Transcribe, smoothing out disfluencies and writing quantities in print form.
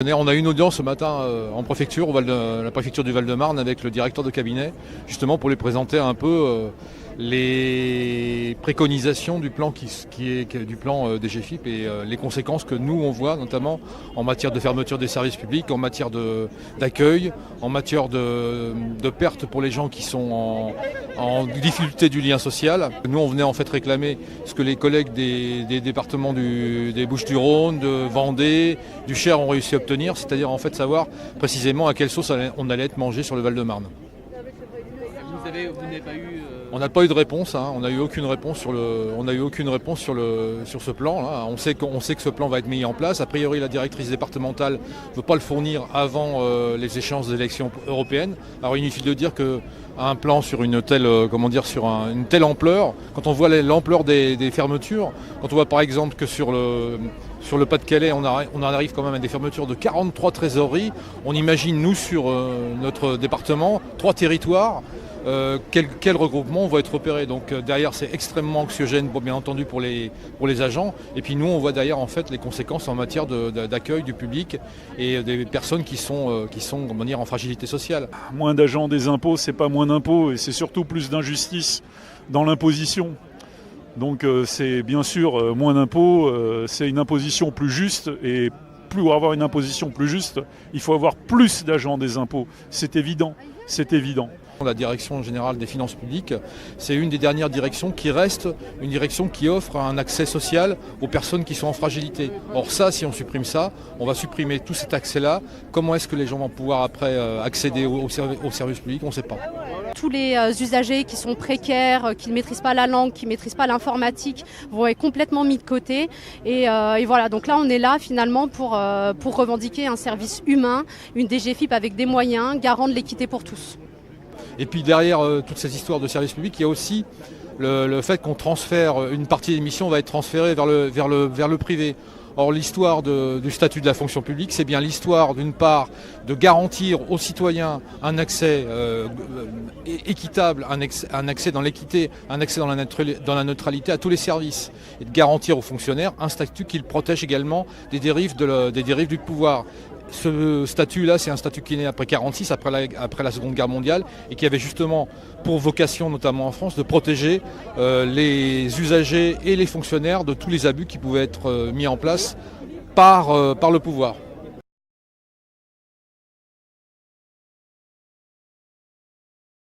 On a eu une audience ce matin en préfecture, la préfecture du Val-de-Marne, avec le directeur de cabinet, justement pour lui présenter un peu les préconisations du plan du plan DGFiP et les conséquences que nous on voit, notamment en matière de fermeture des services publics, en matière d'accueil, en matière de perte pour les gens qui sont en difficulté du lien social. Nous on venait en fait réclamer ce que les collègues des départements des Bouches-du-Rhône, de Vendée, du Cher ont réussi à obtenir, c'est-à-dire en fait savoir précisément à quelle sauce on allait être mangé sur le Val-de-Marne. Vous n'avez pas eu... On n'a pas eu de réponse, hein. On n'a eu aucune réponse sur ce plan. Là. On sait que ce plan va être mis en place. A priori, la directrice départementale ne veut pas le fournir avant les échéances d'élections européennes. Alors il suffit de dire qu'un plan sur une telle ampleur, quand on voit l'ampleur des fermetures, quand on voit par exemple que sur le Pas-de-Calais, on en arrive quand même à des fermetures de 43 trésoreries. On imagine, nous, sur notre département, 3 territoires. Quel regroupement va être opéré. Donc derrière c'est extrêmement anxiogène bien entendu pour les agents, et puis nous on voit derrière en fait les conséquences en matière d'accueil du public et des personnes qui sont en fragilité sociale. Moins d'agents des impôts, c'est pas moins d'impôts, et c'est surtout plus d'injustice dans l'imposition. Donc c'est bien sûr moins d'impôts, c'est une imposition plus juste, et pour avoir une imposition plus juste, il faut avoir plus d'agents des impôts. C'est évident, c'est évident. La direction générale des finances publiques, c'est une des dernières directions qui reste une direction qui offre un accès social aux personnes qui sont en fragilité. Or ça, si on supprime ça, on va supprimer tout cet accès-là. Comment est-ce que les gens vont pouvoir après accéder aux services publics? On ne sait pas. Tous les usagers qui sont précaires, qui ne maîtrisent pas la langue, qui ne maîtrisent pas l'informatique, vont être complètement mis de côté. Et voilà, donc là on est là finalement pour revendiquer un service humain, une DGFiP avec des moyens, garant de l'équité pour tous. Et puis derrière toute cette histoire de service public, il y a aussi le fait qu'on transfère, une partie des missions va être transférée vers le privé. Or l'histoire du statut de la fonction publique, c'est bien l'histoire d'une part de garantir aux citoyens un accès équitable, un accès dans l'équité, un accès dans la neutralité à tous les services, et de garantir aux fonctionnaires un statut qui le protège également des dérives du pouvoir. Ce statut-là, c'est un statut qui est né après 1946, après la Seconde Guerre mondiale, et qui avait justement pour vocation, notamment en France, de protéger les usagers et les fonctionnaires de tous les abus qui pouvaient être mis en place par le pouvoir.